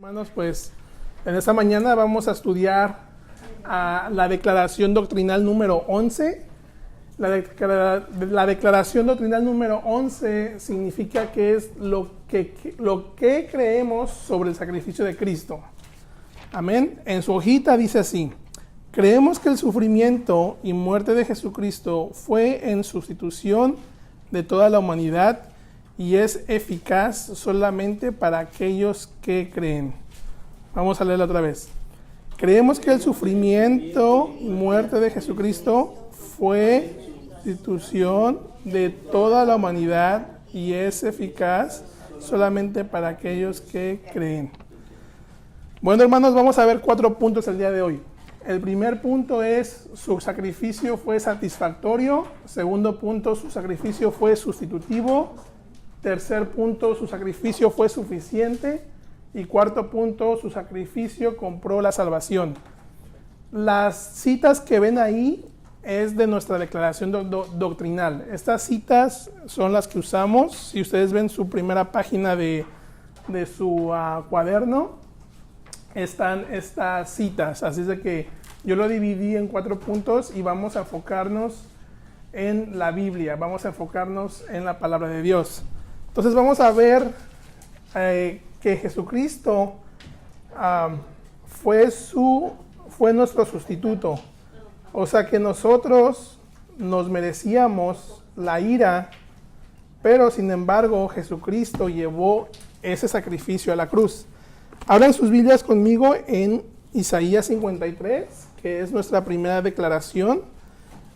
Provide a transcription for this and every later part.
Hermanos, pues en esta mañana vamos a estudiar la declaración doctrinal número 11. La declaración doctrinal número 11 significa que es lo que creemos sobre el sacrificio de Cristo. Amén. En su hojita dice así: creemos que el sufrimiento y muerte de Jesucristo fue en sustitución de toda la humanidad y es eficaz solamente para aquellos que creen. Vamos a leerla otra vez. Creemos que el sufrimiento y muerte de Jesucristo fue sustitución de toda la humanidad y es eficaz solamente para aquellos que creen. Bueno, hermanos, vamos a ver 4 puntos el día de hoy. El primer punto es: su sacrificio fue satisfactorio. Segundo punto: su sacrificio fue sustitutivo. Tercer punto: su sacrificio fue suficiente. Y cuarto punto: su sacrificio compró la salvación. Las citas que ven ahí es de nuestra declaración doctrinal. Estas citas son las que usamos. Si ustedes ven su primera página de su cuaderno, están estas citas. Así es de que yo lo dividí en 4 puntos y vamos a enfocarnos en la Biblia. Vamos a enfocarnos en la palabra de Dios. Entonces vamos a ver que Jesucristo fue nuestro sustituto. O sea que nosotros nos merecíamos la ira, pero sin embargo Jesucristo llevó ese sacrificio a la cruz. Abran sus Biblias conmigo en Isaías 53, que es nuestra primera declaración.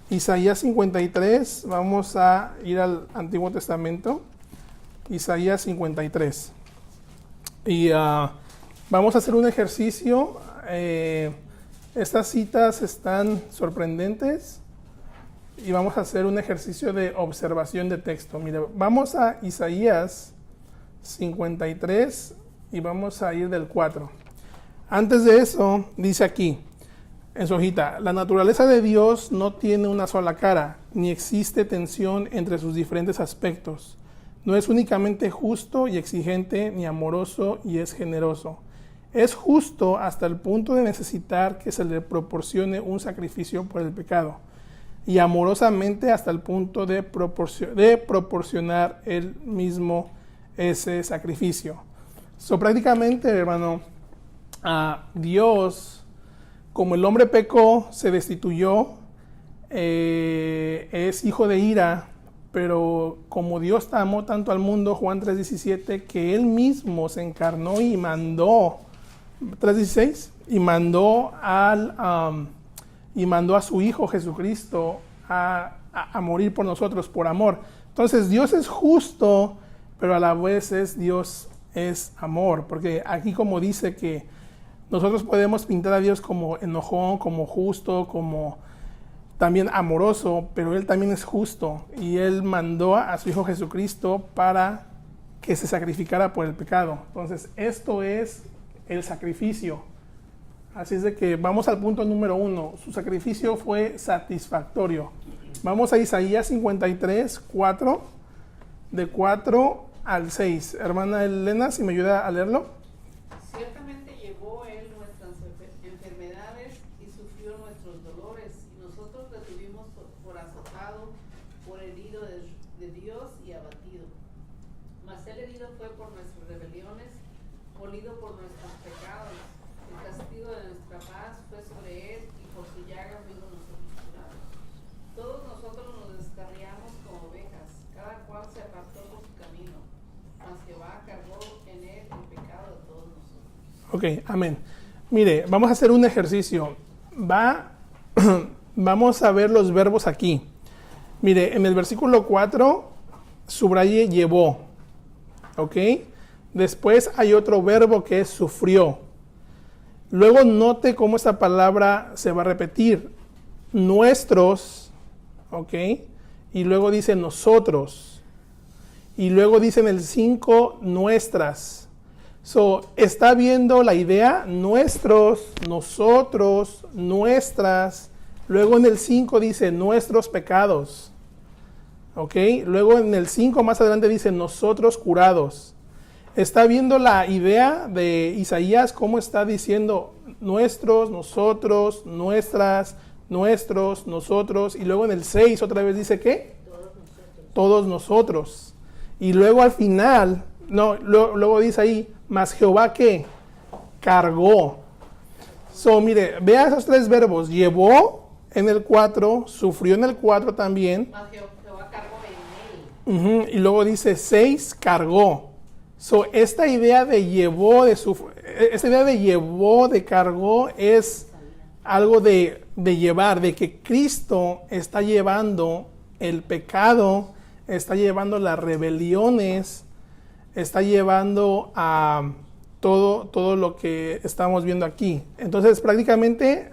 Isaías 53, vamos a ir al Antiguo Testamento. Isaías 53. Y vamos a hacer un ejercicio. Estas citas están sorprendentes y vamos a hacer un ejercicio de observación de texto. Mira, vamos a Isaías 53 y vamos a ir del 4. Antes de eso, dice aquí en su hojita: la naturaleza de Dios no tiene una sola cara, ni existe tensión entre sus diferentes aspectos. No es únicamente justo y exigente, ni amoroso y es generoso. Es justo hasta el punto de necesitar que se le proporcione un sacrificio por el pecado, y amorosamente hasta el punto de proporcionar él mismo ese sacrificio. Prácticamente, hermano, Dios, como el hombre pecó, se destituyó, es hijo de ira. Pero como Dios amó tanto al mundo, Juan 3:17, que Él mismo se encarnó y mandó, 3:16, y mandó a su Hijo Jesucristo a morir por nosotros, por amor. Entonces Dios es justo, pero a la vez Dios es amor. Porque aquí, como dice, que nosotros podemos pintar a Dios como enojón, como justo, como también amoroso, pero Él también es justo, y Él mandó a su Hijo Jesucristo para que se sacrificara por el pecado. Entonces, esto es el sacrificio. Así es de que vamos al punto número 1. Su sacrificio fue satisfactorio. Vamos a Isaías 53, 4, de 4 al 6. Hermana Elena, si me ayuda a leerlo. Ciertamente llevó Él nuestras enfermedades y sufrió nuestros dolores, y nosotros le tuvimos por azotado, por herido de Dios y abatido. Mas Él herido fue por nuestras rebeliones, molido por nuestros pecados. El castigo de nuestra paz fue sobre Él, y por su llaga fuimos nosotros curados. Todos nosotros nos descarriamos como ovejas, cada cual se apartó por su camino, mas Jehová cargó en Él el pecado de todos nosotros. Ok, amén. Mire, vamos a hacer un ejercicio. Vamos a ver los verbos aquí. Mire, en el versículo 4, subraye llevó. Ok. Después hay otro verbo que es sufrió. Luego note cómo esta palabra se va a repetir. Nuestros. Ok. Y luego dice nosotros. Y luego dice en el 5, nuestras. Está viendo la idea: nuestros, nosotros, nuestras. Luego en el 5 dice nuestros pecados. ¿Ok? Luego en el 5 más adelante dice nosotros curados. está viendo la idea de Isaías, cómo está diciendo nuestros, nosotros, nuestras, nuestros, nosotros, y luego en el 6 otra vez dice ¿qué? Todos nosotros. Y luego al final, luego dice ahí, mas Jehová ¿qué? Cargó. So, mire, vea esos tres verbos, llevó en el 4, sufrió en el 4 también. Mas Jehová cargó en él. Y luego dice 6, cargó. So, esta idea de llevó, de cargó es algo de llevar, de que Cristo está llevando el pecado, está llevando las rebeliones, está llevando a todo lo que estamos viendo aquí. Entonces prácticamente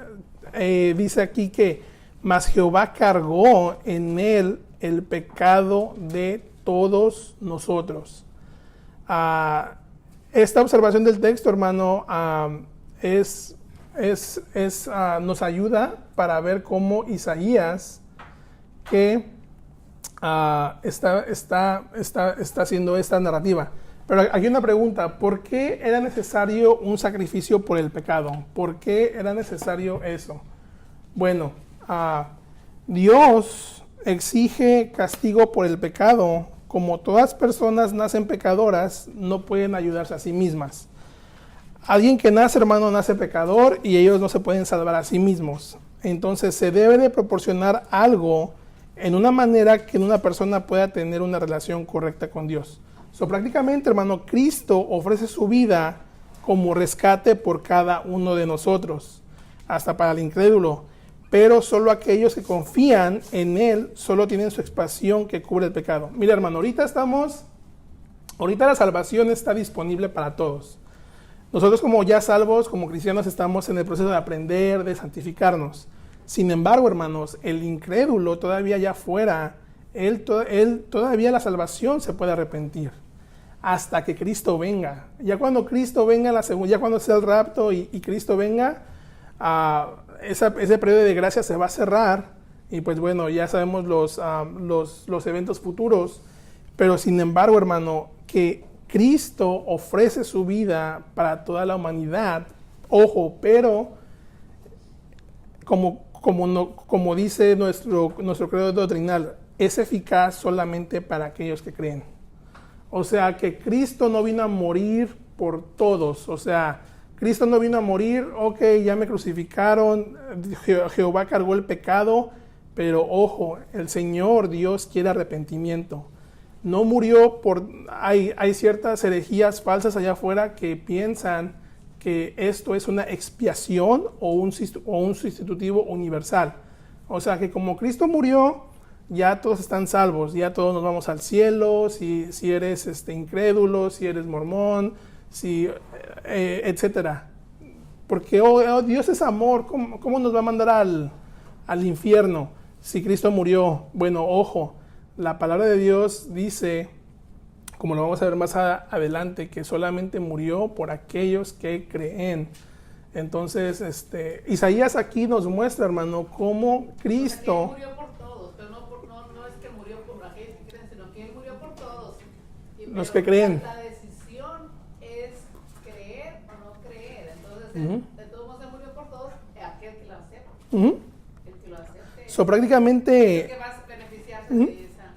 dice aquí que mas Jehová cargó en él el pecado de todos nosotros. Esta observación del texto, hermano, nos ayuda para ver cómo Isaías que está haciendo esta narrativa. Pero aquí hay una pregunta, ¿por qué era necesario un sacrificio por el pecado? ¿Por qué era necesario eso? Bueno, Dios exige castigo por el pecado. Como todas personas nacen pecadoras, no pueden ayudarse a sí mismas. Alguien que nace, hermano, nace pecador y ellos no se pueden salvar a sí mismos. Entonces se debe de proporcionar algo en una manera que una persona pueda tener una relación correcta con Dios. Prácticamente, hermano, Cristo ofrece su vida como rescate por cada uno de nosotros, hasta para el incrédulo. Pero solo aquellos que confían en Él, solo tienen su expiación que cubre el pecado. Mira, hermano, ahorita la salvación está disponible para todos. Nosotros como ya salvos, como cristianos, estamos en el proceso de aprender, de santificarnos. Sin embargo, hermanos, el incrédulo todavía allá afuera, él todavía la salvación se puede arrepentir hasta que Cristo venga. Ya cuando Cristo venga, ya cuando sea el rapto y Cristo venga, ese periodo de gracia se va a cerrar y pues bueno, ya sabemos los eventos futuros. Pero sin embargo, hermano, que Cristo ofrece su vida para toda la humanidad, ojo, pero como dice nuestro credo doctrinal, es eficaz solamente para aquellos que creen. O sea, que Cristo no vino a morir por todos. O sea, Cristo no vino a morir, ok, ya me crucificaron, Jehová cargó el pecado, pero ojo, el Señor Dios quiere arrepentimiento. No murió hay ciertas herejías falsas allá afuera que piensan que esto es una expiación o un sustitutivo universal. O sea, que como Cristo murió, ya todos están salvos, ya todos nos vamos al cielo, si eres incrédulo, si eres mormón, etcétera. Porque Dios es amor, ¿cómo nos va a mandar al infierno si Cristo murió? Bueno, ojo, la palabra de Dios dice, como lo vamos a ver más adelante, que solamente murió por aquellos que creen. Entonces, Isaías aquí nos muestra, hermano, cómo Cristo... Los que creen. La decisión es creer o no creer. Entonces, de todos modos se murió por todos, aquel que lo acepta. El que lo acepte. Prácticamente. Es que vas a beneficiarse de esa.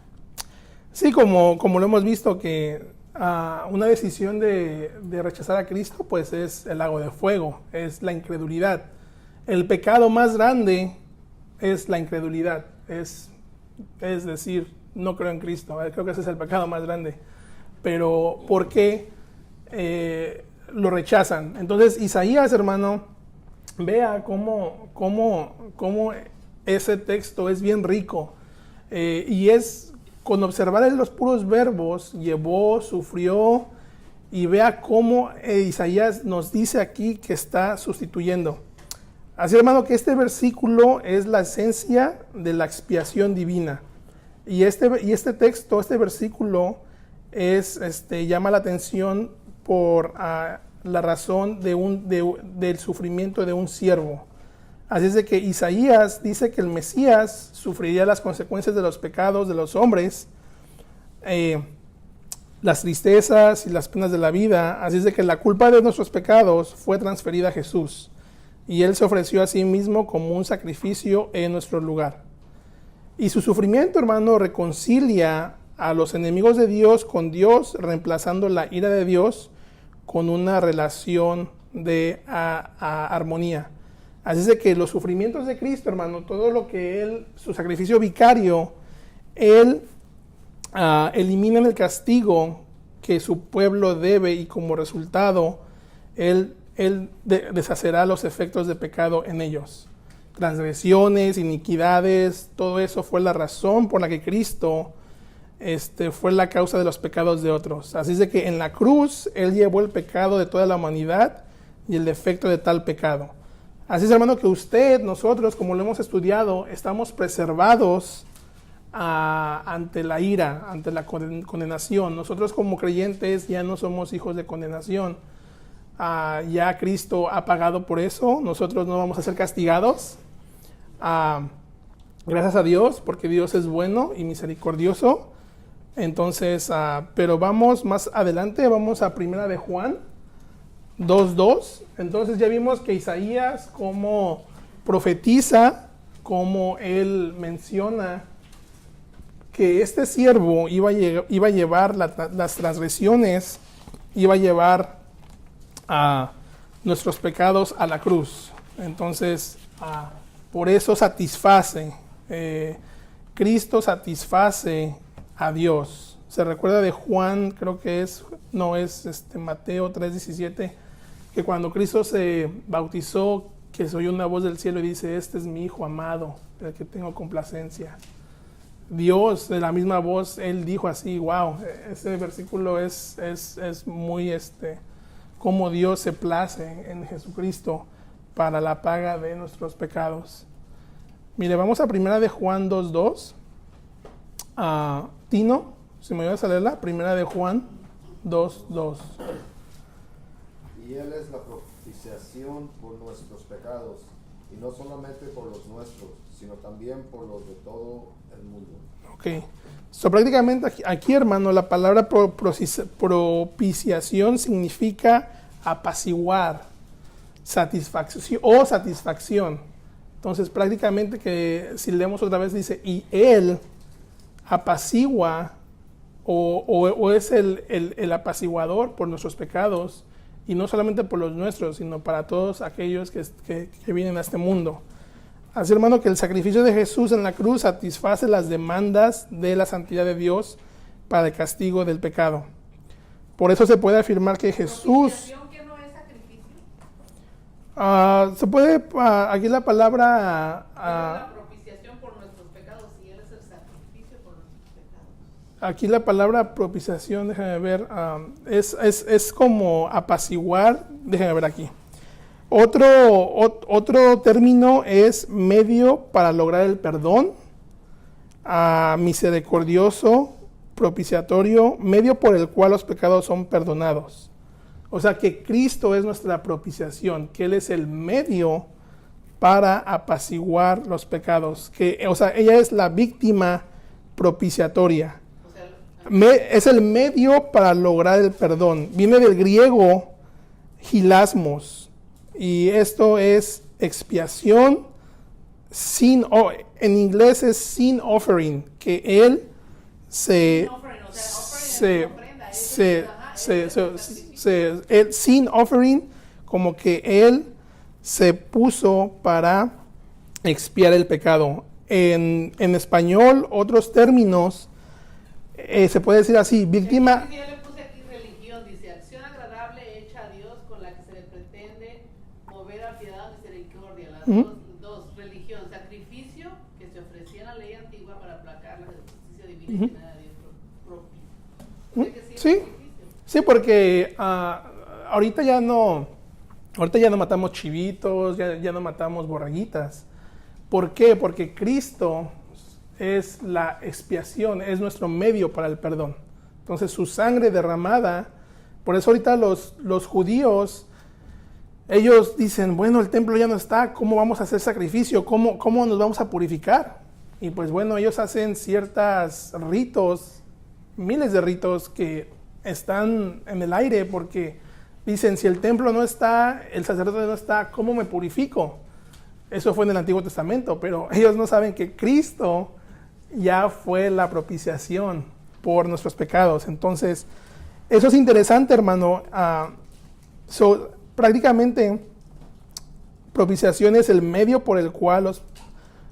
Sí, como lo hemos visto, que una decisión de rechazar a Cristo, pues es el lago de fuego, es la incredulidad. El pecado más grande es la incredulidad. Es decir, no creo en Cristo. Creo que ese es el pecado más grande. Pero ¿por qué lo rechazan? Entonces Isaías, hermano, vea cómo ese texto es bien rico. Y es con observar los puros verbos, llevó, sufrió, y vea cómo Isaías nos dice aquí que está sustituyendo. Así, hermano, que este versículo es la esencia de la expiación divina. Y este texto, este versículo, llama la atención por la razón del sufrimiento de un siervo. Así es de que Isaías dice que el Mesías sufriría las consecuencias de los pecados de los hombres. las tristezas y las penas de la vida. Así es de que la culpa de nuestros pecados fue transferida a Jesús. Y Él se ofreció a sí mismo como un sacrificio en nuestro lugar. Y su sufrimiento, hermano, reconcilia a los enemigos de Dios con Dios, reemplazando la ira de Dios con una relación de armonía. Así es de que los sufrimientos de Cristo, hermano, todo lo que Él, su sacrificio vicario, Él elimina el castigo que su pueblo debe, y como resultado, Él deshacerá los efectos de pecado en ellos. Transgresiones, iniquidades, todo eso fue la razón por la que Cristo fue la causa de los pecados de otros. Así es de que en la cruz Él llevó el pecado de toda la humanidad y el defecto de tal pecado. Así es, hermano, que nosotros, como lo hemos estudiado, estamos preservados ante la ira, ante la condenación. Nosotros como creyentes ya no somos hijos de condenación. Ya Cristo ha pagado por eso. Nosotros no vamos a ser castigados. Gracias a Dios, porque Dios es bueno y misericordioso. Entonces, pero vamos más adelante, vamos a 1 de Juan 2:2. Entonces ya vimos que Isaías como profetiza, como él menciona que este siervo iba a llevar las transgresiones, iba a llevar nuestros pecados a la cruz. Entonces, por eso satisface, Cristo satisface a Dios. Se recuerda de Juan, creo que es Mateo 3:17, que cuando Cristo se bautizó, que se oyó una voz del cielo y dice: este es mi Hijo amado, del que tengo complacencia. Dios, de la misma voz, Él dijo así. Wow, ese versículo es muy cómo Dios se place en Jesucristo para la paga de nuestros pecados. Mire, vamos a 1 de Juan 2:2. Tino, si me ayudas a leerla, 1 de Juan 2:2. Y Él es la propiciación por nuestros pecados, y no solamente por los nuestros, sino también por los de todo el mundo. Ok. So, prácticamente aquí, hermano, la palabra propiciación significa apaciguar, satisfacción. Entonces, prácticamente, que si leemos otra vez, dice: y Él apacigua, o es el apaciguador por nuestros pecados, y no solamente por los nuestros, sino para todos aquellos que vienen a este mundo. Así, hermano, que el sacrificio de Jesús en la cruz satisface las demandas de la santidad de Dios para el castigo del pecado. Por eso se puede afirmar que Jesús... ¿Que no es sacrificio? Se puede, aquí la palabra... la propiciación por nuestros pecados, y Él es el sacrificio por nuestros pecados. Aquí la palabra propiciación, déjenme ver, es como apaciguar. Déjenme ver aquí. Otro término es medio para lograr el perdón, misericordioso, propiciatorio, medio por el cual los pecados son perdonados. O sea que Cristo es nuestra propiciación, que Él es el medio para apaciguar los pecados. Ella es la víctima propiciatoria. Es el medio para lograr el perdón. Viene del griego hilasmos. Y esto es expiación en inglés es sin offering, que Él sin offering, como que Él se puso para expiar el pecado. En español, otros términos, se puede decir así: víctima. Yo le puse aquí religión, dice: acción agradable hecha a Dios con la que se le pretende mover a piedad y misericordia. Las dos, religión, sacrificio que se ofrecía en la ley antigua para aplacar la justicia divina y llenar a Dios propio. Sí, porque ahorita ya no matamos chivitos, ya no matamos borreguitas. ¿Por qué? Porque Cristo es la expiación, es nuestro medio para el perdón. Entonces su sangre derramada, por eso ahorita los judíos, ellos dicen: bueno, el templo ya no está, ¿cómo vamos a hacer sacrificio? ¿Cómo nos vamos a purificar? Y pues bueno, ellos hacen ciertos ritos, miles de ritos, que están en el aire porque dicen, si el templo no está, el sacerdote no está, ¿cómo me purifico? Eso fue en el Antiguo Testamento, pero ellos no saben que Cristo ya fue la propiciación por nuestros pecados. Entonces, eso es interesante, hermano. Prácticamente, propiciación es el medio por el cual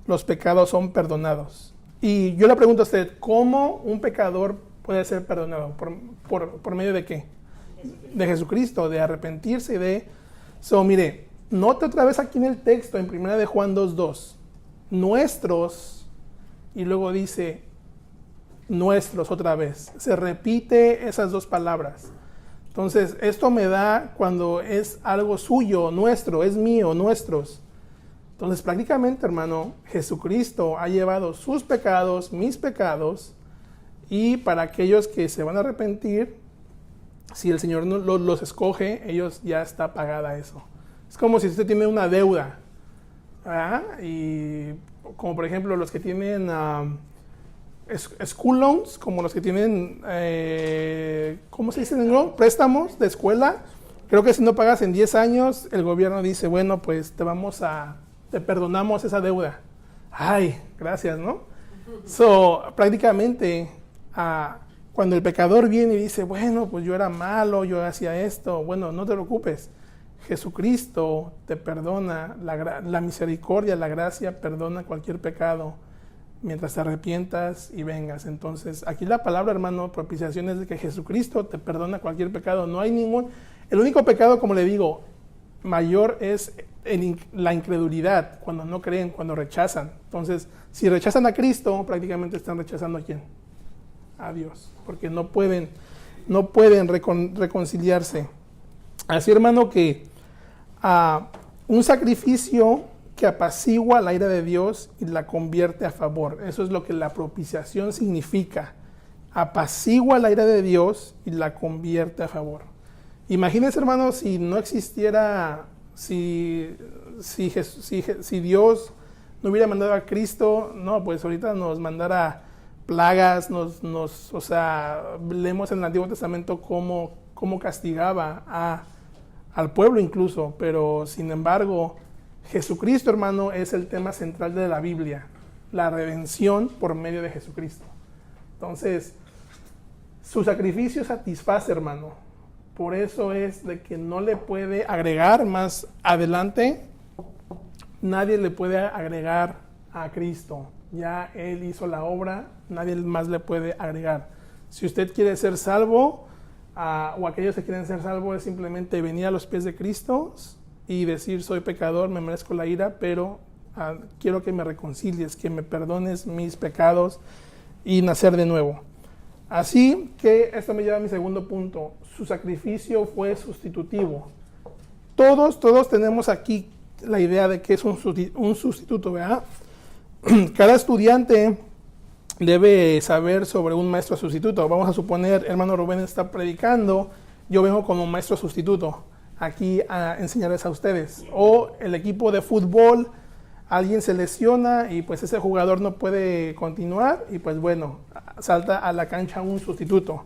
los pecados son perdonados. Y yo le pregunto a usted, ¿cómo un pecador puede ser perdonado? ¿Por medio de qué? De Jesucristo, de arrepentirse y de... mire, note otra vez aquí en el texto, en 1 de Juan 2:2, nuestros, y luego dice nuestros otra vez. Se repite esas dos palabras. Entonces, esto me da cuando es algo suyo, nuestro, es mío, nuestros. Entonces, prácticamente, hermano, Jesucristo ha llevado sus pecados, mis pecados, y para aquellos que se van a arrepentir, si el Señor los escoge, ellos ya está pagada eso. Es como si usted tiene una deuda, ¿verdad? Y como por ejemplo los que tienen school loans, como los que tienen, ¿cómo se dice en inglés? Préstamos de escuela. Creo que si no pagas en 10 años, el gobierno dice, bueno, pues te perdonamos esa deuda. Ay, gracias, ¿no? Prácticamente, cuando el pecador viene y dice, bueno, pues yo era malo, yo hacía esto, bueno, no te preocupes. Jesucristo te perdona, la misericordia, la gracia perdona cualquier pecado mientras te arrepientas y vengas. Entonces, aquí la palabra, hermano, propiciación es de que Jesucristo te perdona cualquier pecado. No hay el único pecado, como le digo, mayor es la incredulidad, cuando no creen, cuando rechazan. Entonces, si rechazan a Cristo, prácticamente están rechazando ¿a quién? A Dios, porque no pueden reconciliarse. Así, hermano, que un sacrificio que apacigua la ira de Dios y la convierte a favor. Eso es lo que la propiciación significa. Apacigua la ira de Dios y la convierte a favor. Imagínense, hermano, si no existiera, si Dios no hubiera mandado a Cristo, no, pues ahorita nos mandara plagas, leemos en el Antiguo Testamento cómo castigaba al pueblo incluso, pero sin embargo, Jesucristo, hermano, es el tema central de la Biblia, la redención por medio de Jesucristo. Entonces, su sacrificio satisface, hermano. Por eso es de que no le puede agregar más adelante, nadie le puede agregar a Cristo. Ya Él hizo la obra, nadie más le puede agregar. Si usted quiere ser salvo, o aquellos que quieren ser salvos, es simplemente venir a los pies de Cristo y decir, soy pecador, me merezco la ira, pero quiero que me reconcilies, que me perdones mis pecados y nacer de nuevo. Así que esto me lleva a mi segundo punto. Su sacrificio fue sustitutivo. Todos tenemos aquí la idea de que es un sustituto, ¿verdad? Cada estudiante debe saber sobre un maestro sustituto. Vamos a suponer, hermano Rubén está predicando, yo vengo como maestro sustituto aquí a enseñarles a ustedes. O el equipo de fútbol, alguien se lesiona y pues ese jugador no puede continuar y pues bueno, salta a la cancha un sustituto.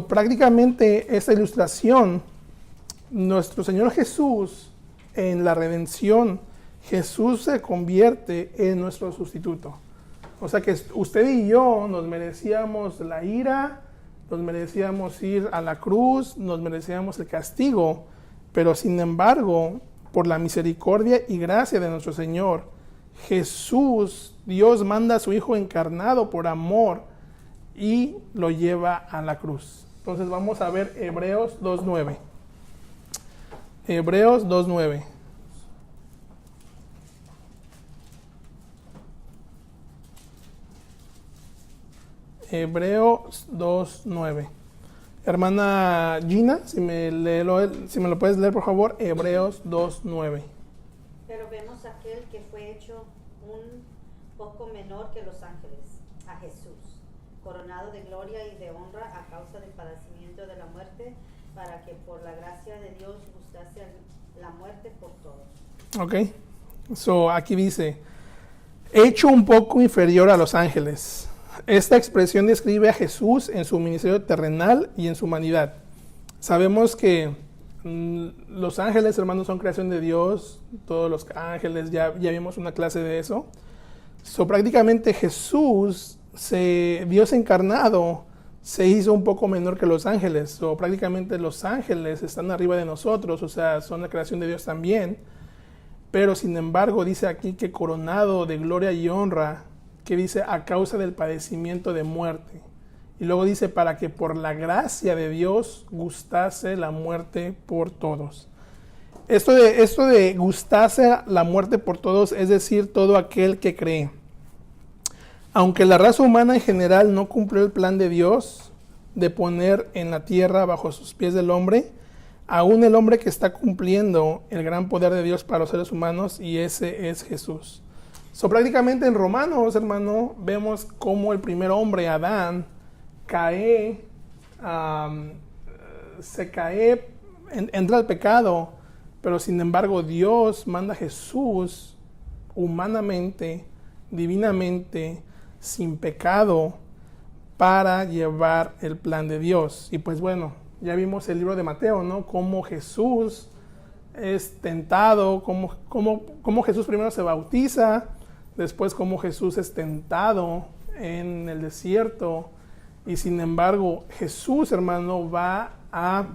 Prácticamente esta ilustración, nuestro Señor Jesús, en la redención, Jesús se convierte en nuestro sustituto. O sea que usted y yo nos merecíamos la ira, nos merecíamos ir a la cruz, nos merecíamos el castigo, pero sin embargo, por la misericordia y gracia de nuestro Señor, Jesús, Dios manda a su Hijo encarnado por amor y lo lleva a la cruz. Entonces vamos a ver Hebreos 2:9. Hebreos 2:9. Hebreos 2:9. Hermana Gina, si me lo puedes leer, por favor, Hebreos 2:9. Pero vemos a aquel que fue hecho un poco menor que los ángeles, a Jesús, coronado de gloria y de honra a causa del padecimiento de la muerte, para que por la gracia de Dios gustase la muerte por todos. Ok, aquí dice, hecho un poco inferior a los ángeles. esta expresión describe a Jesús en su ministerio terrenal y en su humanidad. Sabemos que los ángeles, hermanos, son creación de Dios, todos los ángeles, ya vimos una clase de eso. Prácticamente Jesús, Dios encarnado, se hizo un poco menor que los ángeles. Prácticamente los ángeles están arriba de nosotros, o sea, son la creación de Dios también. Pero sin embargo dice aquí que coronado de gloria y honra, que dice a causa del padecimiento de muerte. Y luego dice para que por la gracia de Dios gustase la muerte por todos. Esto de gustase la muerte por todos, es decir, todo aquel que cree. Aunque la raza humana en general no cumplió el plan de Dios de poner en la tierra bajo sus pies del hombre, aún el hombre que está cumpliendo el gran poder de Dios para los seres humanos, y ese es Jesús. Prácticamente en Romanos, hermano, vemos cómo el primer hombre, Adán, entra al pecado, pero sin embargo Dios manda a Jesús humanamente, divinamente, sin pecado, para llevar el plan de Dios. Y pues bueno, ya vimos el libro de Mateo, ¿no? Cómo Jesús es tentado, cómo Jesús primero se bautiza, después cómo Jesús es tentado en el desierto, y sin embargo Jesús, hermano, va a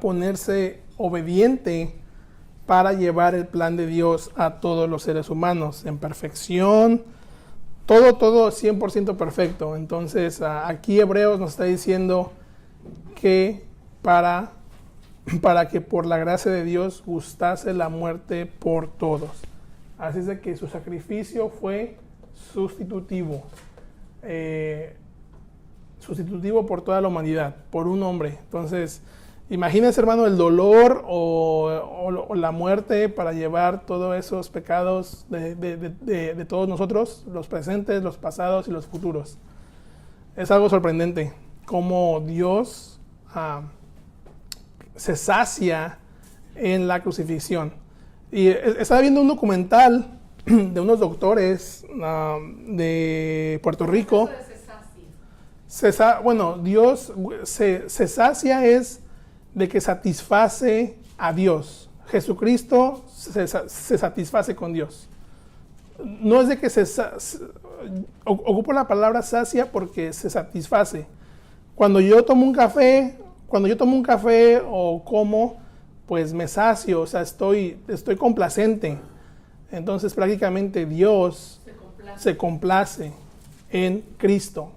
ponerse obediente para llevar el plan de Dios a todos los seres humanos en perfección, todo 100% perfecto. Entonces aquí Hebreos nos está diciendo que para que por la gracia de Dios gustase la muerte por todos. Así es de que su sacrificio fue sustitutivo por toda la humanidad, por un hombre. Entonces, imagínense, hermano, el dolor o la muerte para llevar todos esos pecados de todos nosotros, los presentes, los pasados y los futuros. Es algo sorprendente cómo Dios se sacia en la crucifixión. Y estaba viendo un documental de unos doctores de Puerto Rico. Bueno, Dios se sacia es de que satisface a Dios. Jesucristo se satisface con Dios. No es de que ocupo la palabra sacia porque se satisface. Cuando yo tomo un café o como, pues me sacio, o sea, estoy complacente. Entonces prácticamente Dios se complace en Cristo.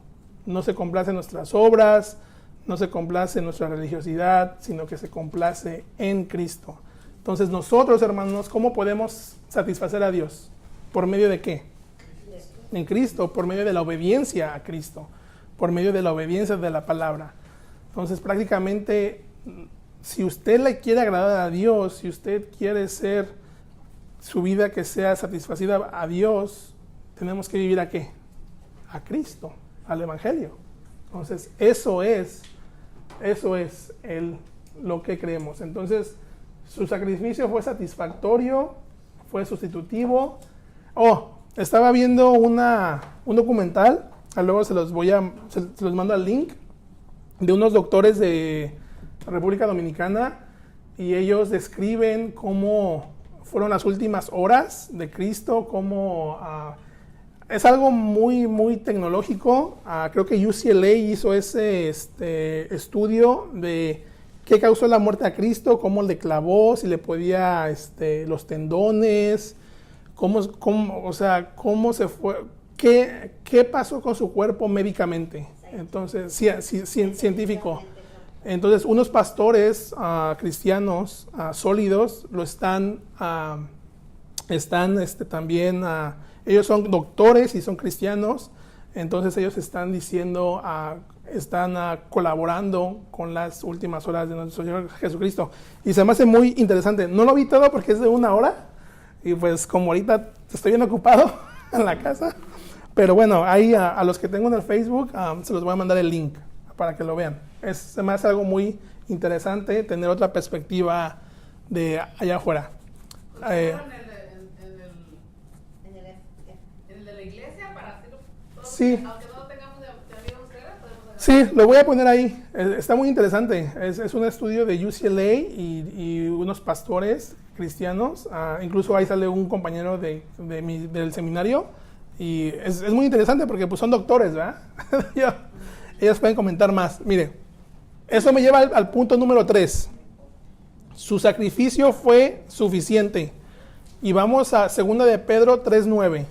No se complace en nuestras obras, no se complace en nuestra religiosidad, sino que se complace en Cristo. Entonces nosotros, hermanos, ¿cómo podemos satisfacer a Dios? ¿Por medio de qué? En Cristo, por medio de la obediencia a Cristo, por medio de la obediencia de la palabra. Entonces prácticamente, si usted le quiere agradar a Dios, si usted quiere ser su vida que sea satisfacida a Dios, tenemos que vivir ¿a qué? A Cristo, al Evangelio. Entonces eso es lo que creemos. Entonces su sacrificio fue satisfactorio, fue sustitutivo. Estaba viendo un documental, luego se los mando al link, de unos doctores de República Dominicana, y ellos describen cómo fueron las últimas horas de Cristo, cómo es algo muy, muy tecnológico. Creo que UCLA hizo ese estudio de qué causó la muerte a Cristo, cómo le clavó, si le podía los tendones, cómo se fue, qué pasó con su cuerpo médicamente. Entonces, científico. Entonces, unos pastores cristianos sólidos lo están también, ellos son doctores y son cristianos, entonces ellos están diciendo, están colaborando con las últimas horas de nuestro Señor Jesucristo. Y se me hace muy interesante. No lo vi todo porque es de 1 hora, y pues como ahorita estoy bien ocupado en la casa, pero bueno, ahí a los que tengo en el Facebook se los voy a mandar el link para que lo vean. Se me hace algo muy interesante tener otra perspectiva de allá afuera. En el de la iglesia para hacerlo todo Sí. Aunque no lo tengamos de amigo ustedes, podemos agarrar. Sí, lo voy a poner ahí. Está muy interesante. Es un estudio de UCLA y unos pastores cristianos. Incluso ahí sale un compañero del seminario. Y es muy interesante porque pues, son doctores, ¿verdad? Ellos pueden comentar más. Mire, eso me lleva al punto número 3. Su sacrificio fue suficiente. Y vamos a 2 de Pedro 3:9.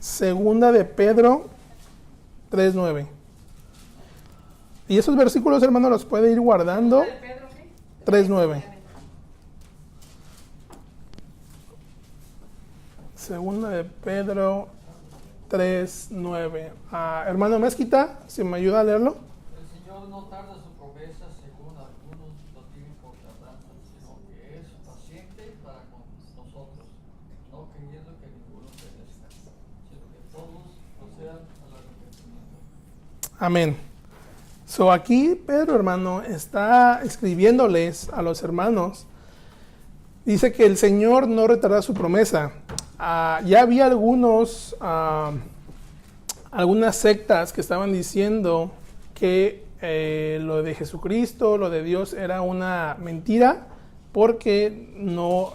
2 de Pedro 3:9. Y esos versículos, hermano, los puede ir guardando. ¿De Pedro qué? 3:9. 2 de Pedro 3:9. Hermano Mezquita, si me ayuda a leerlo. El Señor no tarda su promesa, según algunos lo tienen por tardanza, sino que es paciente para con nosotros, no queriendo que ninguno perezca, sino que todos procedan al arrepentimiento. Amén. So aquí Pedro, hermano, está escribiéndoles a los hermanos. Dice que el Señor no retarda su promesa. Ya había algunas sectas que estaban diciendo que lo de Jesucristo, lo de Dios era una mentira porque no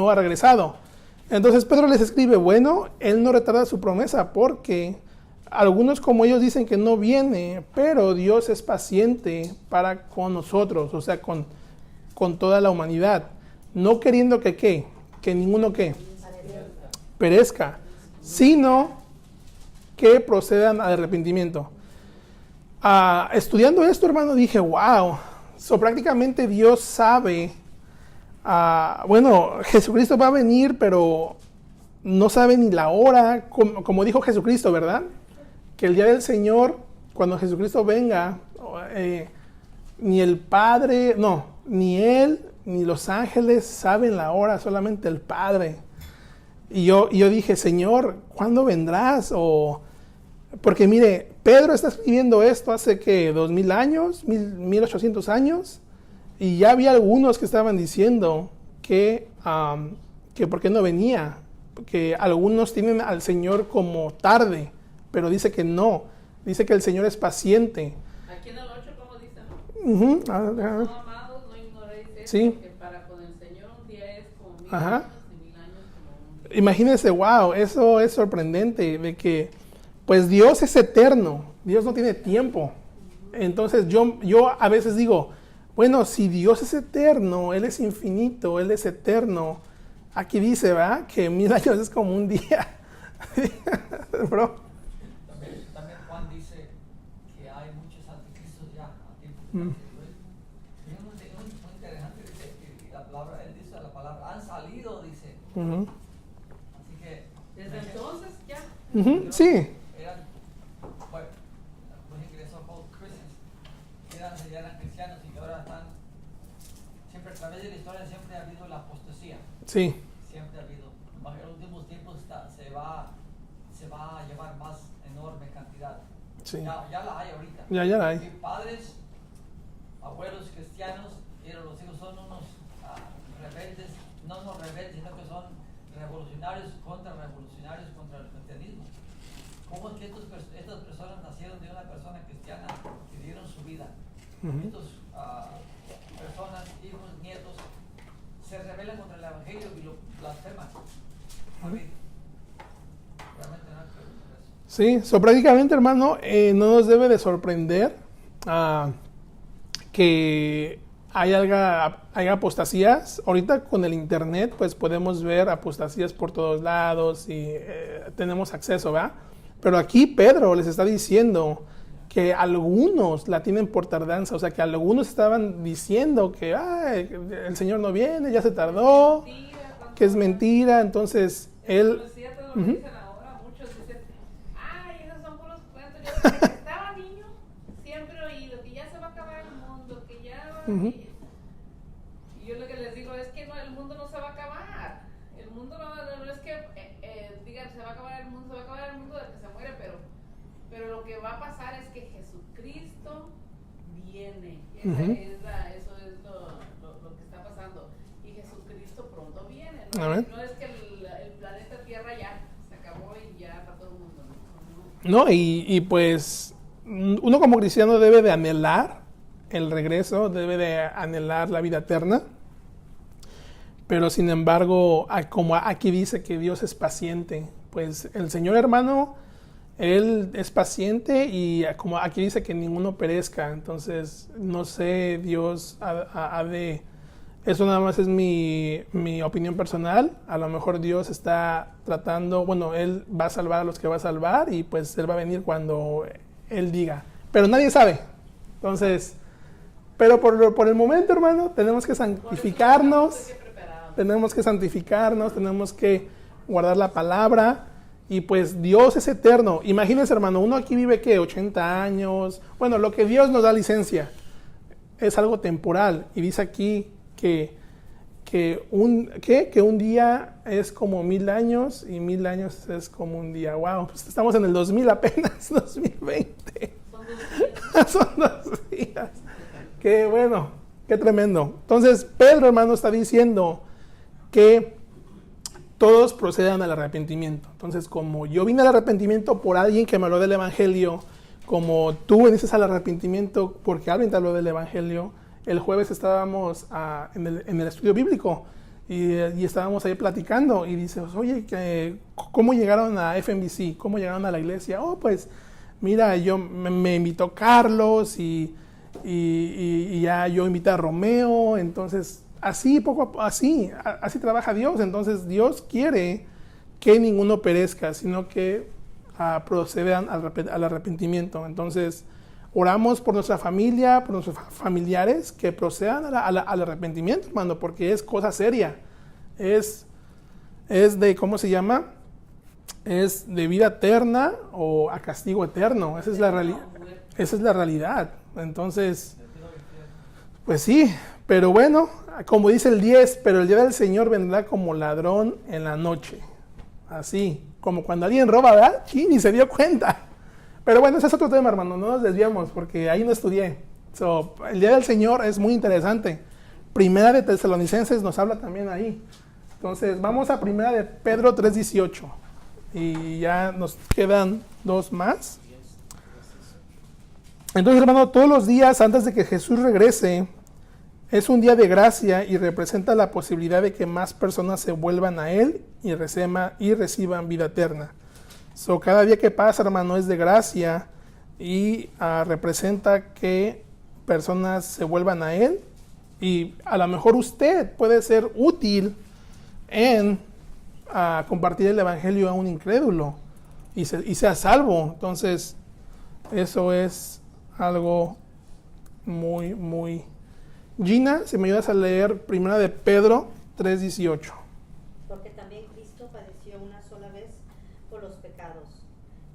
ha regresado. Entonces Pedro les escribe, bueno, Él no retarda su promesa porque algunos como ellos dicen que no viene, pero Dios es paciente para con nosotros, o sea, con toda la humanidad, no queriendo que ninguno perezca, sino que procedan al arrepentimiento. Estudiando esto, hermano, dije, wow, prácticamente Dios sabe, Jesucristo va a venir, pero no sabe ni la hora, como dijo Jesucristo, ¿verdad? Que el día del Señor, cuando Jesucristo venga, ni el Padre, ni Él, ni los ángeles saben la hora, solamente el Padre. Y yo dije, Señor, ¿cuándo vendrás? Porque mire, Pedro está escribiendo esto hace que 2000 años, 1800 años, y ya había algunos que estaban diciendo que por qué no venía, que algunos tienen al Señor como tarde, pero dice que no, dice que el Señor es paciente. Aquí en el 8, ¿cómo dice? Uh-huh. No, amados, no ignoréis esto, Sí. que para con el Señor un día es como 1000 Ajá. años y 1000 años como un día. Imagínense, wow, eso es sorprendente, de que pues Dios es eterno, Dios no tiene tiempo. Entonces yo a veces digo, bueno, si Dios es eterno, Él es infinito, Él es eterno, aquí dice, ¿verdad? Que 1000 años es como un día. Bro. También Juan dice que hay muchos anticristos ya a tiempo. Es muy interesante, dice que la palabra, él dice la palabra, han salido, dice. Uh-huh. Así que Desde entonces ya. Uh-huh. Sí. eran, bueno, los ingresos called Christians, ya eran cristianos y que ahora están, siempre a través de la historia siempre ha habido la apostasía. Sí. Siempre ha habido. En los últimos tiempos se va a llevar más enorme cantidad. Sí. Ya la hay ahorita. Ya la hay. Y padres, abuelos cristianos, pero los hijos son unos rebeldes, no rebeldes, sino que son revolucionarios contra el cristianismo. ¿Cómo es que estas personas nacieron de una persona cristiana que dieron su vida? Uh-huh. Estas personas, hijos, nietos, se rebelan contra el evangelio y lo blasfeman. A mí, realmente no es eso. Sí, prácticamente, hermano, no nos debe de sorprender que hay apostasías. Ahorita con el internet pues podemos ver apostasías por todos lados y tenemos acceso, ¿verdad? Pero aquí Pedro les está diciendo que algunos la tienen por tardanza, o sea que algunos estaban diciendo que el Señor no viene, ya se tardó, Mentira, que es mentira. Entonces él... Lo cierto, lo Uh-huh. dicen ahora, muchos dicen, ay, esos son puros cuentos. Yo desde que estaba niño siempre he oído que ya se va a acabar el mundo, que ya... Uh-huh. Y yo lo que les digo es que no, el mundo no se va a acabar. El mundo no es que digan se va a acabar el mundo, se va a acabar el mundo de que se muere, pero lo que va a pasar es que Jesucristo viene. Uh-huh. Eso es lo que está pasando. Y Jesucristo pronto viene. No, Amén. no es que el planeta Tierra ya se acabó y ya para todo el mundo. ¿No? ¿no? Y pues uno como cristiano debe de anhelar el regreso, debe de anhelar la vida eterna. Pero sin embargo, como aquí dice que Dios es paciente, pues el Señor, hermano, Él es paciente y como aquí dice que ninguno perezca. Entonces, no sé, Dios ha de... Eso nada más es mi opinión personal. A lo mejor Dios está tratando, bueno, Él va a salvar a los que va a salvar y pues Él va a venir cuando Él diga. Pero nadie sabe. Entonces, pero por el momento, hermano, tenemos que santificarnos. Tenemos que santificarnos, tenemos que guardar la palabra y pues Dios es eterno. Imagínense, hermano, uno aquí vive ¿qué? 80 años. Bueno, lo que Dios nos da licencia es algo temporal y dice aquí que un día es como 1000 años y 1000 años es como un día. Wow, pues estamos en el 2000 apenas, 2020. Son 2 días. Qué bueno, qué tremendo. Entonces, Pedro, hermano, está diciendo que todos procedan al arrepentimiento. Entonces, como yo vine al arrepentimiento por alguien que me habló del Evangelio, como tú viniste al arrepentimiento porque alguien te habló del Evangelio, el jueves estábamos en el estudio bíblico y estábamos ahí platicando y dices, oye, ¿cómo llegaron a FMBC? ¿Cómo llegaron a la iglesia? Oh, pues, mira, me invitó Carlos y ya yo invité a Romeo, entonces... Así trabaja Dios. Entonces Dios quiere que ninguno perezca, sino que procedan al arrepentimiento. Entonces oramos por nuestra familia, por nuestros familiares, que procedan al arrepentimiento, hermano, porque es cosa seria. Es de, ¿cómo se llama? Es de vida eterna o a castigo eterno. Esa es la realidad. Entonces, pues sí, pero bueno, como dice el 10, pero el día del Señor vendrá como ladrón en la noche. Así, como cuando alguien roba, ¿verdad? Sí, ni se dio cuenta. Pero bueno, ese es otro tema, hermano, no nos desviamos, porque ahí no estudié. El día del Señor es muy interesante. Primera de Tesalonicenses nos habla también ahí. Entonces, vamos a Primera de Pedro 3:18. Y ya nos quedan 2 más. Entonces, hermano, todos los días antes de que Jesús regrese, es un día de gracia y representa la posibilidad de que más personas se vuelvan a Él y reciban vida eterna. Cada día que pasa, hermano, es de gracia y representa que personas se vuelvan a Él. Y a lo mejor usted puede ser útil en compartir el Evangelio a un incrédulo y sea salvo. Entonces, eso es algo muy, muy... Gina, si me ayudas a leer Primera de Pedro 3:18. Porque también Cristo padeció una sola vez por los pecados,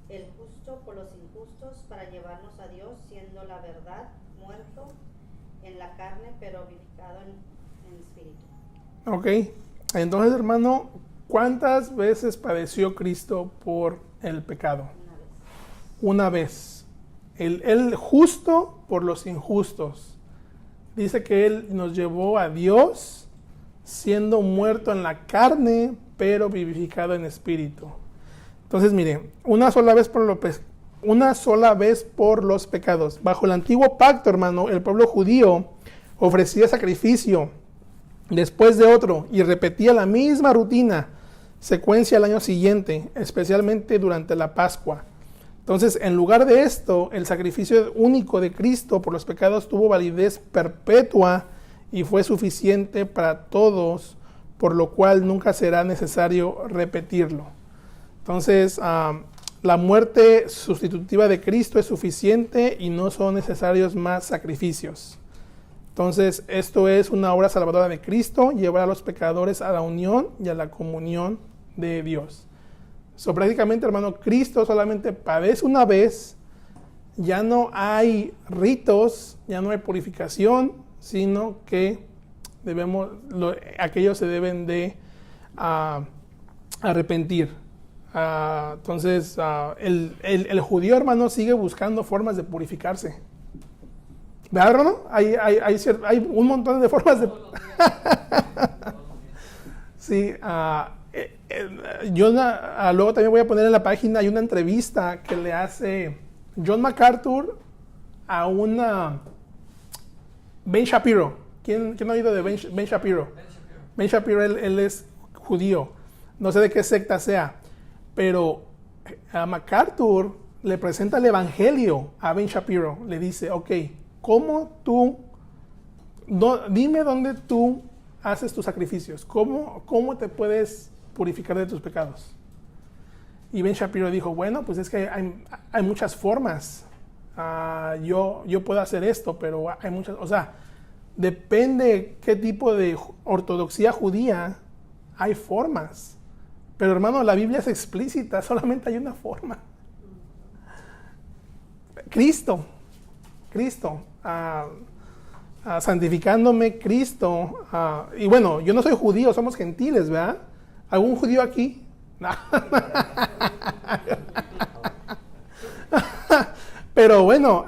el justo por los injustos, para llevarnos a Dios, siendo la verdad muerto en la carne, pero vivificado en espíritu. Ok, entonces, hermano, ¿cuántas veces padeció Cristo por el pecado? Una vez. El justo por los injustos. Dice que Él nos llevó a Dios siendo muerto en la carne, pero vivificado en espíritu. Entonces, mire, una sola vez por los pecados. Bajo el antiguo pacto, hermano, el pueblo judío ofrecía sacrificio después de otro y repetía la misma rutina, secuencia al año siguiente, especialmente durante la Pascua. Entonces, en lugar de esto, el sacrificio único de Cristo por los pecados tuvo validez perpetua y fue suficiente para todos, por lo cual nunca será necesario repetirlo. Entonces, la muerte sustitutiva de Cristo es suficiente y no son necesarios más sacrificios. Entonces, esto es una obra salvadora de Cristo, llevar a los pecadores a la unión y a la comunión de Dios. Prácticamente, hermano, Cristo solamente padece una vez, ya no hay ritos, ya no hay purificación, sino que aquellos se deben de arrepentir. Entonces, el judío, hermano, sigue buscando formas de purificarse. ¿Verdad, hermano? Hay un montón de formas de... Sí, luego también voy a poner en la página, hay una entrevista que le hace John MacArthur a una Ben Shapiro. ¿Quién ha oído de Ben Shapiro? Ben Shapiro. Ben Shapiro, él es judío. No sé de qué secta sea, pero a MacArthur le presenta el evangelio a Ben Shapiro. Le dice, ok, dime dónde tú haces tus sacrificios. ¿Cómo te puedes purificar de tus pecados? Y Ben Shapiro dijo, bueno, pues es que hay muchas formas. Yo puedo hacer esto, pero hay muchas, o sea, depende qué tipo de ortodoxia judía, hay formas. Pero hermano, la Biblia es explícita, solamente hay una forma. Cristo, santificándome Cristo. Y bueno, yo no soy judío, somos gentiles, ¿verdad? ¿Algún judío aquí? No. Pero bueno,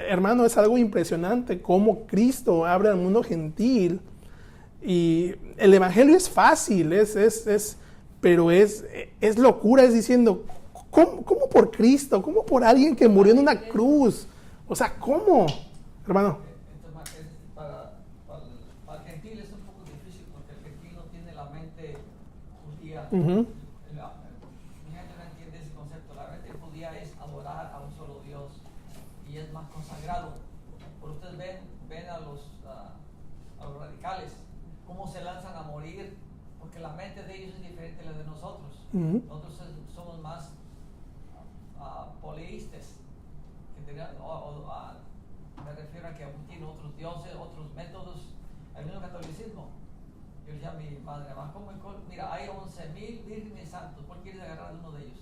hermano, es algo impresionante cómo Cristo abre al mundo gentil. Y el evangelio es fácil, pero es locura, es diciendo, ¿cómo por Cristo? ¿Cómo por alguien que murió en una cruz? O sea, ¿cómo? Hermano. Para el gentil es un poco difícil porque el gentil no tiene la mente judía. Uh-huh. Mi gente no entiende ese concepto. La mente judía es adorar a un solo Dios y es más consagrado. Por ustedes ven a los radicales, cómo se lanzan a morir, porque la mente de ellos es diferente a la de nosotros. Uh-huh. Nosotros somos más poliístas, me refiero a que tiene otros dioses, otros métodos. El mismo catolicismo. Yo le decía a mi madre, mira, hay 11,000 vírgenes santos, ¿cuál quieres agarrar de uno de ellos?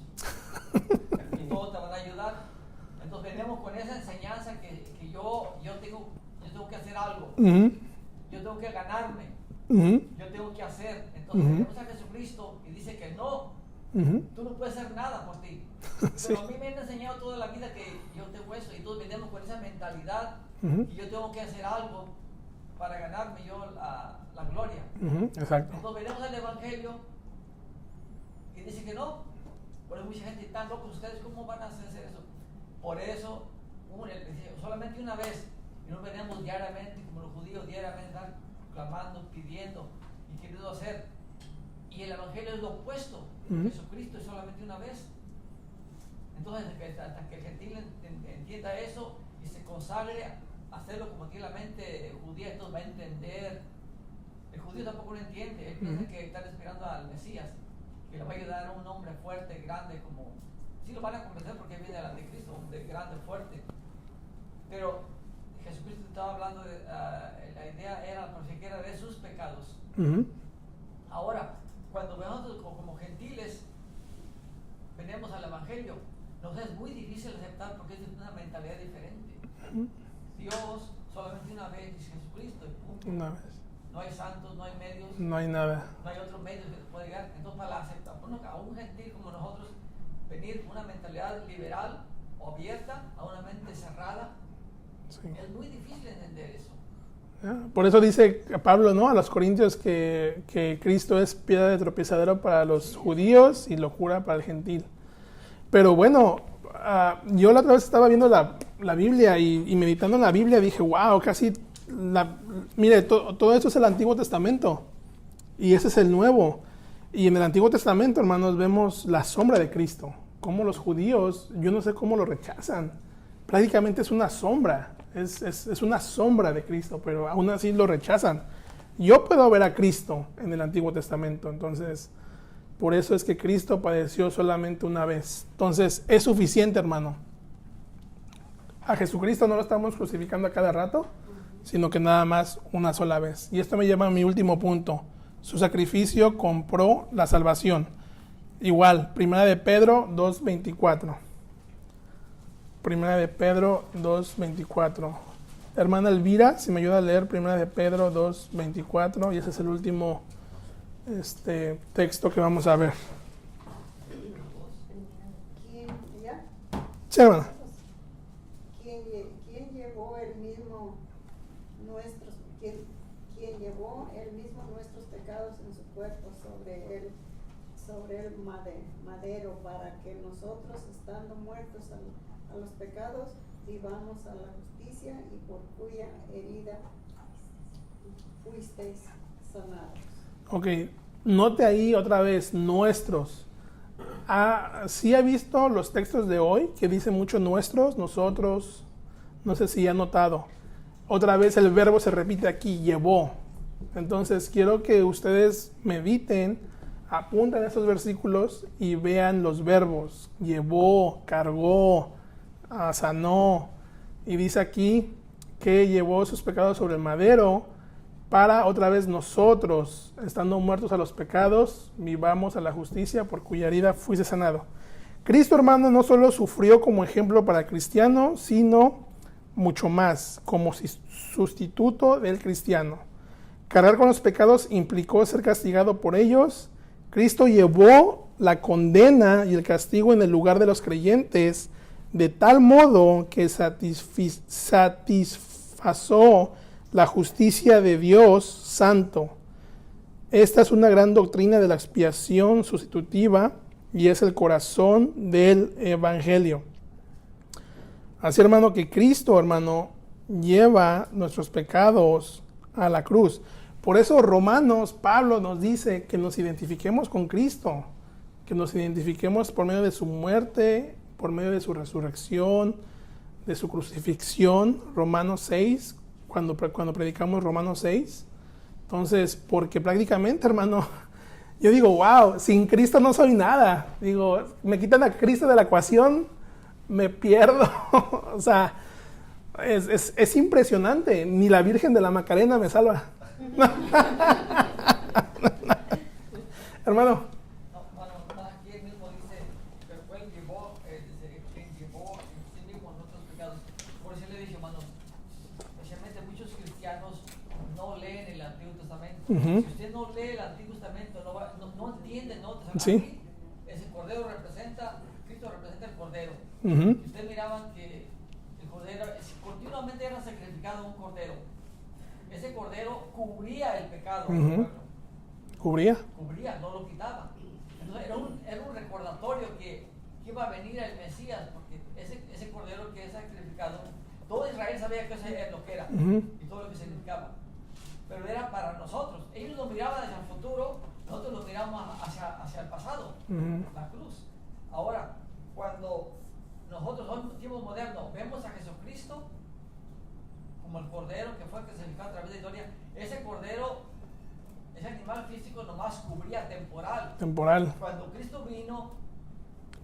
Y todos te van a ayudar. Entonces venimos con esa enseñanza que yo tengo que hacer algo. Uh-huh. Yo tengo que ganarme. Uh-huh. Yo tengo que hacer. Entonces venimos a Jesucristo y dice que no. Uh-huh. Tú no puedes hacer nada por ti. Sí. Pero a mí me han enseñado toda la vida que yo tengo eso y todos venimos con esa mentalidad Uh-huh. y yo tengo que hacer algo para ganarme yo la gloria. Uh-huh. Exacto. Entonces venimos al Evangelio y dice que no. Por eso mucha gente tan locos, ¿ustedes cómo van a hacer eso? Por eso, solamente una vez, y no venimos diariamente, como los judíos diariamente están clamando, pidiendo y queriendo hacer. Y el Evangelio es lo opuesto. Uh-huh. Jesucristo es solamente una vez. Entonces, hasta que el gentil entienda eso y se consagre a hacerlo como tiene la mente judía, entonces va a entender. El judío tampoco lo entiende. Él piensa que están esperando al Mesías, que le va a ayudar a un hombre fuerte, grande, como... Sí lo van a convencer porque viene del anticristo, un hombre grande, fuerte. Pero Jesucristo estaba hablando de... la idea era, por siquiera, de sus pecados. Uh-huh. Ahora, cuando nosotros como gentiles venimos al Evangelio, nos es muy difícil aceptar porque es una mentalidad diferente. Uh-huh. Dios solamente una vez es Jesucristo y punto. Una vez. No hay santos, no hay medios, No hay nada. no hay otro medio que pueda llegar. Entonces, para aceptar a un gentil como nosotros, venir una mentalidad liberal o abierta a una mente cerrada, Sí. es muy difícil entender eso. Por eso dice Pablo, ¿no?, a los Corintios que Cristo es piedra de tropiezadero para los judíos y locura para el gentil. Pero bueno, yo la otra vez estaba viendo la Biblia y meditando en la Biblia dije, wow, casi, mire, todo esto es el Antiguo Testamento y ese es el Nuevo. Y en el Antiguo Testamento, hermanos, vemos la sombra de Cristo. Como los judíos, yo no sé cómo lo rechazan. Prácticamente es una sombra. Es una sombra de Cristo, pero aún así lo rechazan. Yo puedo ver a Cristo en el Antiguo Testamento, entonces por eso es que Cristo padeció solamente una vez. Entonces es suficiente, hermano. A Jesucristo no lo estamos crucificando a cada rato, sino que nada más una sola vez. Y esto me lleva a mi último punto. Su sacrificio compró la salvación. Igual, 1 de Pedro 2:24. 1 de Pedro 2:24. Hermana Elvira, si me ayuda a leer 1 de Pedro 2:24, y ese es el último texto que vamos a ver. ¿Quién, ya? Sí, hermana. ¿Quién llevó el mismo quién llevó el mismo nuestros pecados en su cuerpo sobre él sobre el madero para que nosotros, estando muertos a los pecados, vivamos a la justicia, y por cuya herida fuisteis sanados. Ok, note ahí otra vez, nuestros. ¿Sí ha visto los textos de hoy que dice mucho nuestros, nosotros? No sé si ha notado. Otra vez el verbo se repite aquí, llevó. Entonces quiero que ustedes mediten, apunten esos versículos y vean los verbos. Llevó, cargó, sanó. Y dice aquí que llevó sus pecados sobre el madero para otra vez nosotros, estando muertos a los pecados, vivamos a la justicia, por cuya herida fuiste sanado. Cristo, hermano, no solo sufrió como ejemplo para el cristiano, sino mucho más, como sustituto del cristiano. Cargar con los pecados implicó ser castigado por ellos. Cristo llevó la condena y el castigo en el lugar de los creyentes, de tal modo que satisfazó la justicia de Dios santo. Esta es una gran doctrina de la expiación sustitutiva y es el corazón del evangelio. Así, hermano, que Cristo, hermano, lleva nuestros pecados a la cruz. Por eso Romanos, Pablo nos dice que nos identifiquemos con Cristo, que nos identifiquemos por medio de su muerte, por medio de su resurrección, de su crucifixión. Romanos 6, cuando predicamos Romanos 6. Entonces, porque prácticamente, hermano, yo digo, wow, sin Cristo no soy nada. Digo, me quitan a Cristo de la ecuación, me pierdo. O sea, es impresionante. Ni la Virgen de la Macarena me salva. Hermano. Aquí él mismo dice que fue quien llevó en sí mismo nuestros pecados. Por eso le dije, hermano, especialmente muchos cristianos no leen el Antiguo Testamento. Si usted no lee el Antiguo Testamento, no entiende, ¿no? Sí. Ese cordero representa, Cristo representa el cordero. Uh-huh. Ustedes miraban que el cordero, continuamente era sacrificado un cordero. Ese cordero cubría el pecado del pueblo. ¿Cubría? Cubría, no lo quitaba. Entonces era un recordatorio que iba a venir el Mesías, porque ese cordero que es sacrificado, todo Israel sabía que eso era lo que era, y todo lo que significaba. Pero era para nosotros. Ellos lo miraban hacia el futuro, nosotros lo miramos hacia el pasado, la cruz. Ahora, cuando nosotros en tiempos modernos vemos a Jesucristo como el cordero que fue sacrificado a través de la historia, ese cordero, ese animal físico nomás cubría temporal. Cuando Cristo vino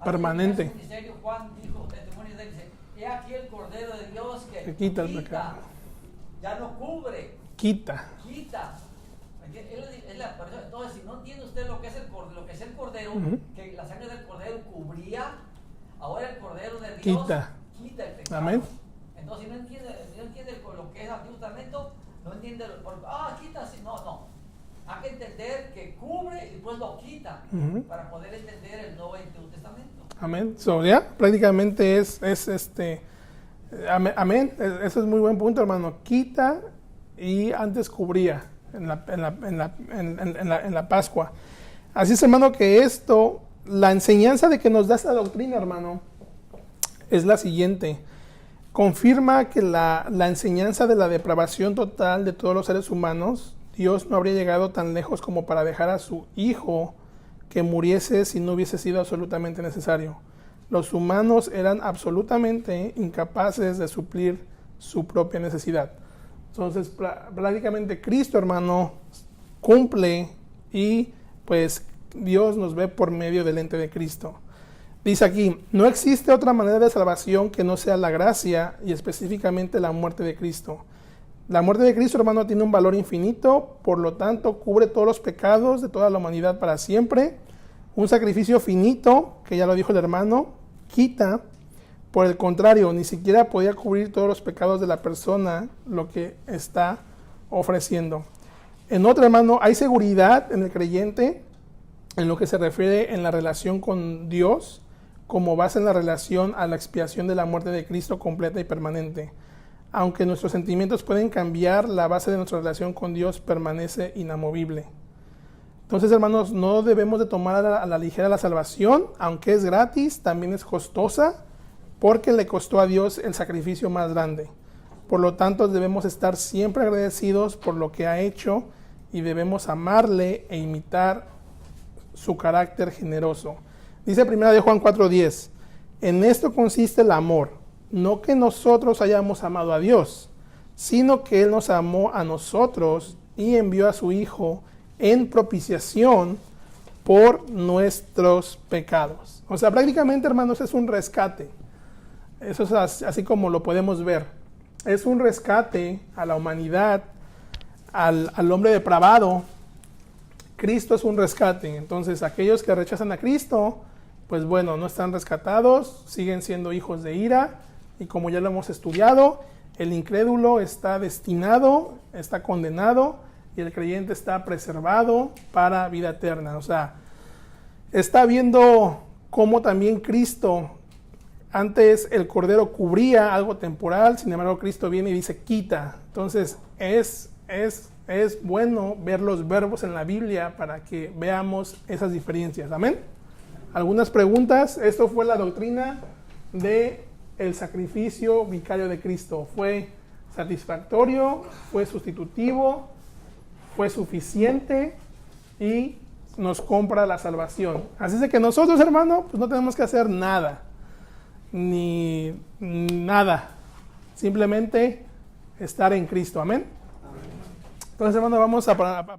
permanente. A su ministerio, Juan dijo, testimonio de él, dice, he aquí el cordero de Dios que quita el pecado. Ya no cubre. Quita. Entonces, si no entiende usted lo que es el cordero, que la sangre del cordero cubría, ahora el cordero de Dios quita el pecado. Amén. Entonces, si no entiende lo que es el Antiguo Testamento, no entiende, quita así, no. Hay que entender que cubre y después lo quita para poder entender el Nuevo y Antiguo Testamento. Amén. Ya, prácticamente es amén. Eso es muy buen punto, hermano. Quita y antes cubría en la Pascua. Así es, hermano, que la enseñanza de que nos da esta doctrina, hermano, es la siguiente. Confirma que la enseñanza de la depravación total de todos los seres humanos, Dios no habría llegado tan lejos como para dejar a su Hijo que muriese si no hubiese sido absolutamente necesario. Los humanos eran absolutamente incapaces de suplir su propia necesidad. Entonces, prácticamente Cristo, hermano, cumple y pues Dios nos ve por medio del ente de Cristo. Dice aquí, no existe otra manera de salvación que no sea la gracia y específicamente la muerte de Cristo. La muerte de Cristo, hermano, tiene un valor infinito, por lo tanto, cubre todos los pecados de toda la humanidad para siempre. Un sacrificio finito, que ya lo dijo el hermano, quita. Por el contrario, ni siquiera podía cubrir todos los pecados de la persona lo que está ofreciendo. En otro, hermano, hay seguridad en el creyente en lo que se refiere en la relación con Dios, como base en la relación a la expiación de la muerte de Cristo completa y permanente. Aunque nuestros sentimientos pueden cambiar, la base de nuestra relación con Dios permanece inamovible. Entonces, hermanos, no debemos de tomar a la ligera la salvación, aunque es gratis, también es costosa, porque le costó a Dios el sacrificio más grande. Por lo tanto, debemos estar siempre agradecidos por lo que ha hecho y debemos amarle e imitar su carácter generoso. Dice 1 Juan 4:10, en esto consiste el amor, no que nosotros hayamos amado a Dios, sino que Él nos amó a nosotros y envió a su Hijo en propiciación por nuestros pecados. O sea, prácticamente, hermanos, es un rescate. Eso es así como lo podemos ver. Es un rescate a la humanidad, al hombre depravado. Cristo es un rescate. Entonces, aquellos que rechazan a Cristo, pues bueno, no están rescatados, siguen siendo hijos de ira. Y como ya lo hemos estudiado, el incrédulo está destinado, está condenado, y el creyente está preservado para vida eterna. O sea, está viendo cómo también Cristo, antes el cordero cubría algo temporal, sin embargo Cristo viene y dice quita. Entonces es bueno ver los verbos en la Biblia para que veamos esas diferencias. Amén. Algunas preguntas. Esto fue la doctrina de el sacrificio vicario de Cristo. ¿Fue satisfactorio? ¿Fue sustitutivo? ¿Fue suficiente? Y nos compra la salvación. Así es de que nosotros, hermano, pues no tenemos que hacer nada. Ni nada. Simplemente estar en Cristo. Amén. Entonces, hermano, vamos a